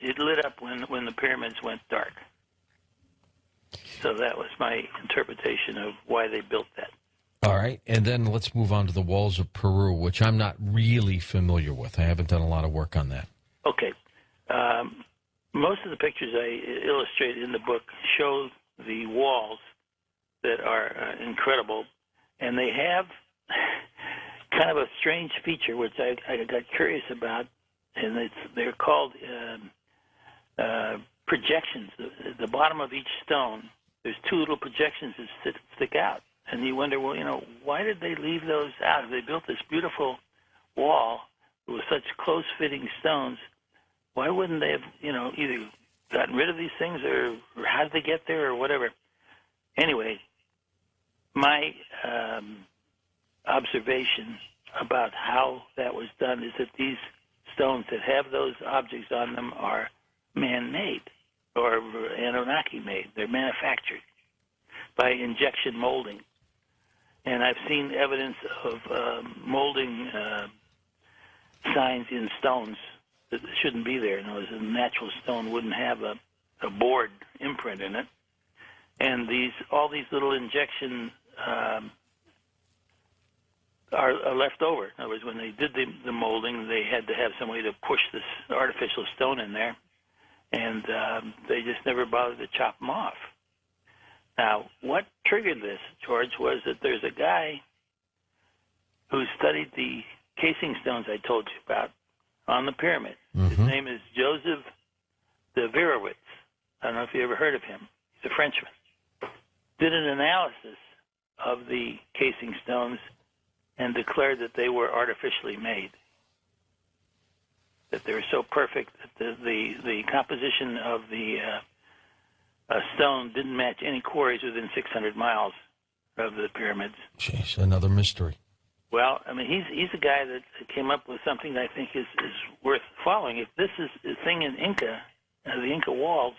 it lit up when the pyramids went dark. So that was my interpretation of why they built that. All right, and then let's move on to the walls of Peru, which I'm not really familiar with. I haven't done a lot of work on that. Okay. Most of the pictures I illustrate in the book show the walls that are incredible, and they have kind of a strange feature, which I got curious about, and they're called projections. At the bottom of each stone, there's two little projections that stick out. And you wonder, well, why did they leave those out? If they built this beautiful wall with such close-fitting stones, why wouldn't they have, either gotten rid of these things or how did they get there or whatever? Anyway, my observation about how that was done is that these stones that have those objects on them are man-made or Anunnaki-made. They're manufactured by injection molding. And I've seen evidence of molding signs in stones that shouldn't be there. In other words, a natural stone wouldn't have a board imprint in it. And all these little injection are left over. In other words, when they did the molding, they had to have some way to push this artificial stone in there, and they just never bothered to chop them off. Now, what triggered this, George, was that there's a guy who studied the casing stones I told you about on the pyramid. Mm-hmm. His name is Joseph de Virowitz. I don't know if you ever heard of him. He's a Frenchman. Did an analysis of the casing stones and declared that they were artificially made, that they were so perfect that the composition of the stone didn't match any quarries within 600 miles of the pyramids. Jeez, another mystery. Well, I mean, he's a guy that came up with something that I think is worth following. If this is a thing in Inca, the Inca walls,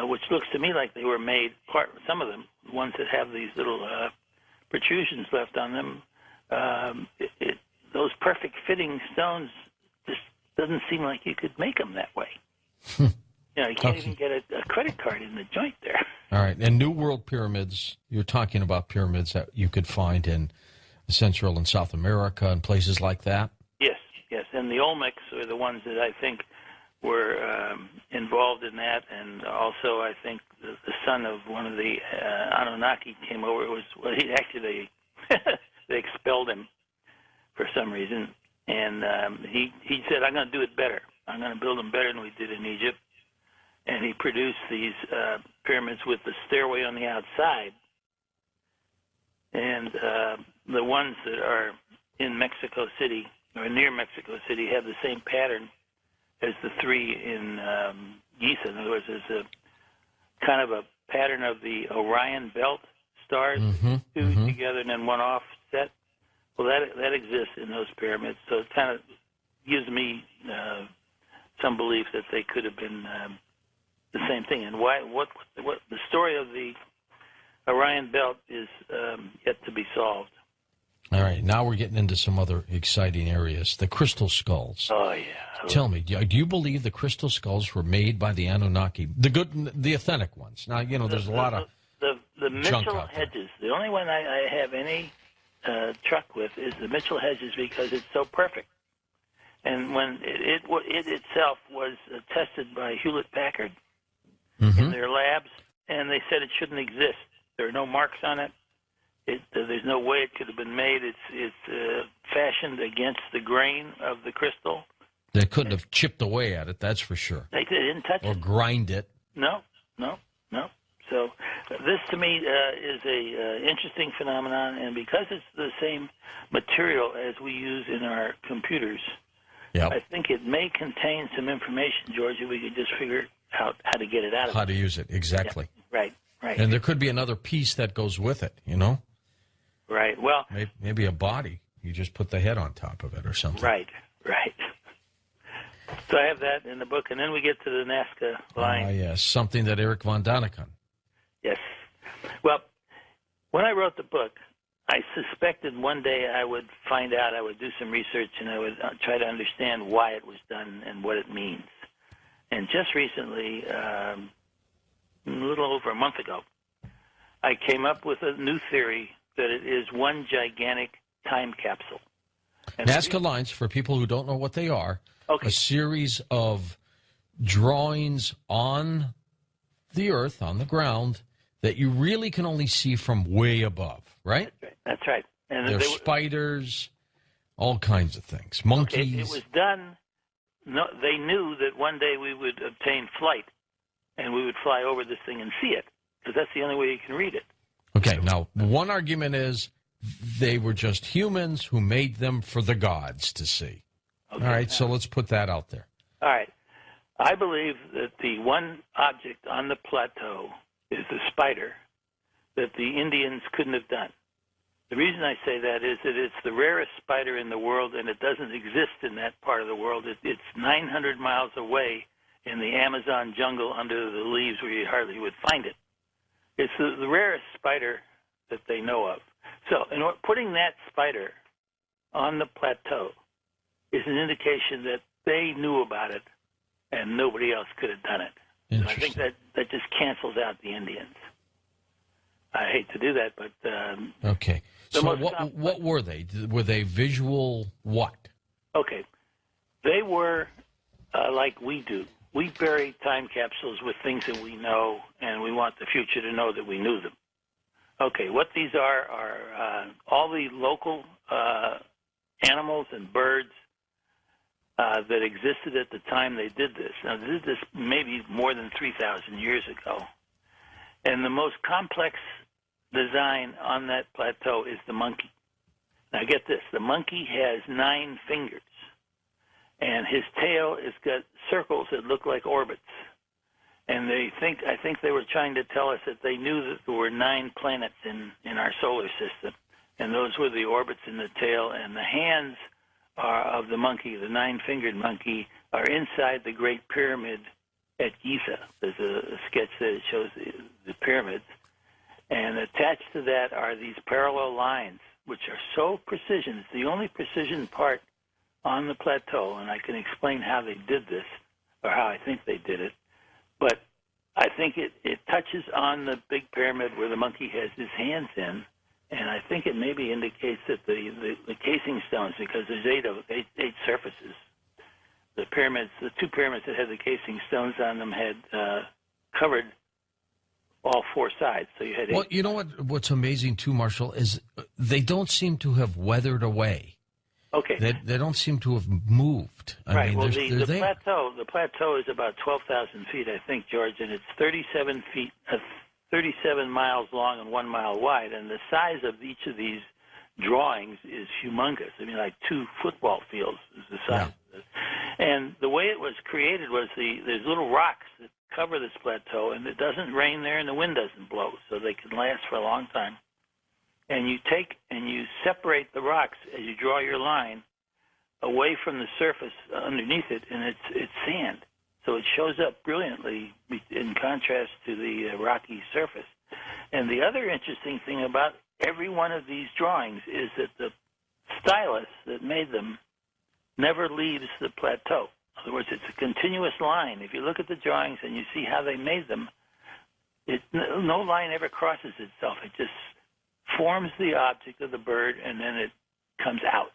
which looks to me like they were made, some of them, ones that have these little protrusions left on them, those perfect fitting stones just doesn't seem like you could make them that way. You can't even get a credit card in the joint there. All right. And New World pyramids, you're talking about pyramids that you could find in Central and South America and places like that? Yes. And the Olmecs are the ones that I think were involved in that. And also I think the son of one of the Anunnaki came over. They expelled him for some reason. And he said, I'm going to do it better. I'm going to build them better than we did in Egypt. And he produced these pyramids with the stairway on the outside. And the ones that are in Mexico City, or near Mexico City, have the same pattern as the three in Giza. In other words, there's a kind of a pattern of the Orion belt stars, two together and then one offset. Well, that exists in those pyramids. So it kind of gives me some belief that they could have been the same thing. And what the story of the Orion belt is yet to be solved. All right, now we're getting into some other exciting areas. The crystal skulls. Oh, yeah. Tell me, do you believe the crystal skulls were made by the Anunnaki? The authentic ones. Now, there's a lot of the Mitchell Hedges. The only one I have any truck with is the Mitchell Hedges because it's so perfect. And when it itself was tested by Hewlett-Packard in their labs, and they said it shouldn't exist. There are no marks on it. There's no way it could have been made. It's fashioned against the grain of the crystal. They couldn't have chipped away at it, that's for sure. They didn't touch it. Or grind it. No. So this, to me, is a interesting phenomenon, and because it's the same material as we use in our computers, I think it may contain some information, George, if we could just figure out how to get it out of it. How to use it, exactly. Yeah, right. And there could be another piece that goes with it, Right. Well, maybe a body. You just put the head on top of it or something. Right. So I have that in the book, and then we get to the Nazca line. Yes, something that Eric von Daniken. Yes. Well, when I wrote the book, I suspected one day I would find out, I would do some research, and I would try to understand why it was done and what it means. And just recently, a little over a month ago, I came up with a new theory that it is one gigantic time capsule. And Nazca lines, for people who don't know what they are, okay. A series of drawings on the earth, on the ground, that you really can only see from way above, right? That's right. And there's spiders, all kinds of things, monkeys. Okay, it was done. No, they knew that one day we would obtain flight, and we would fly over this thing and see it, because that's the only way you can read it. Okay, now, one argument is they were just humans who made them for the gods to see. Okay, all right, so let's put that out there. All right. I believe that the one object on the plateau is the spider that the Indians couldn't have done. The reason I say that is that it's the rarest spider in the world, and it doesn't exist in that part of the world. It's 900 miles away in the Amazon jungle under the leaves where you hardly would find it. It's the rarest spider that they know of. So putting that spider on the plateau is an indication that they knew about it and nobody else could have done it. And I think that just cancels out the Indians. I hate to do that, but... okay. So what were they? Were they visual what? Okay. They were like we do. We bury time capsules with things that we know, and we want the future to know that we knew them. Okay, what these are all the local animals and birds that existed at the time they did this. Now, they did this maybe more than 3,000 years ago. And the most complex design on that plateau is the monkey. Now, get this. The monkey has 9 fingers, and his tail has got circles that look like orbits. And I think they were trying to tell us that they knew that there were 9 planets in our solar system, and those were the orbits in the tail. And the hands of the monkey, the 9-fingered monkey, are inside the Great Pyramid at Giza. There's a sketch that shows the pyramids. And attached to that are these parallel lines, which are so precision. It's the only precision part on the plateau, and I can explain how they did this, or how I think they did it. But I think it touches on the big pyramid where the monkey has his hands in, and I think it maybe indicates that the casing stones, because there's 8 surfaces. The pyramids, the 2 pyramids that had the casing stones on them had covered all 4 sides. So you had 8. Well, you know what's amazing too, Marshall, is they don't seem to have weathered away. Okay. They don't seem to have moved. I mean, well, they're there. The plateau is about 12,000 feet, I think, George, and it's 37 miles long and 1 mile wide. And the size of each of these drawings is humongous. I mean, like 2 football fields is the size of it. And the way it was created was there's little rocks that cover this plateau, and it doesn't rain there and the wind doesn't blow, so they can last for a long time. And you take and you separate the rocks as you draw your line away from the surface underneath it, and it's sand. So it shows up brilliantly in contrast to the rocky surface. And the other interesting thing about every one of these drawings is that the stylus that made them never leaves the plateau. In other words, it's a continuous line. If you look at the drawings and you see how they made them, no line ever crosses itself. It just forms the object of the bird, and then it comes out.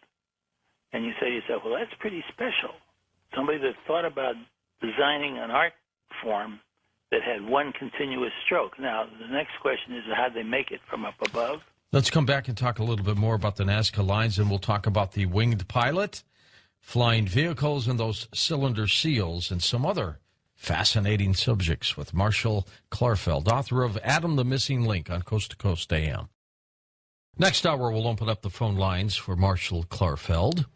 And you say to yourself, well, that's pretty special. Somebody that thought about designing an art form that had one continuous stroke. Now, the next question is, how did they make it from up above? Let's come back and talk a little bit more about the Nazca lines, and we'll talk about the winged pilot, flying vehicles, and those cylinder seals, and some other fascinating subjects with Marshall Clarfeld, author of Adam the Missing Link on Coast to Coast AM. Next hour, we'll open up the phone lines for Marshall Clarfeld.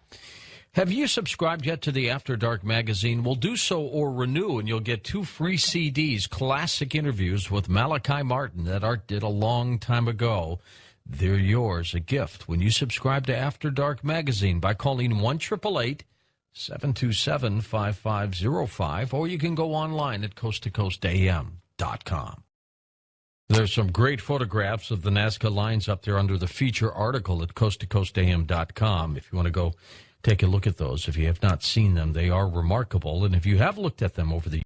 Have you subscribed yet to the After Dark magazine? Well, do so or renew, and you'll get 2 free CDs, classic interviews with Malachi Martin that Art did a long time ago. They're yours, a gift, when you subscribe to After Dark magazine by calling 1-888-727-5505, or you can go online at coasttocoastam.com. There's some great photographs of the Nazca lines up there under the feature article at coasttocoastam.com. If you want to go take a look at those, if you have not seen them, they are remarkable. And if you have looked at them over the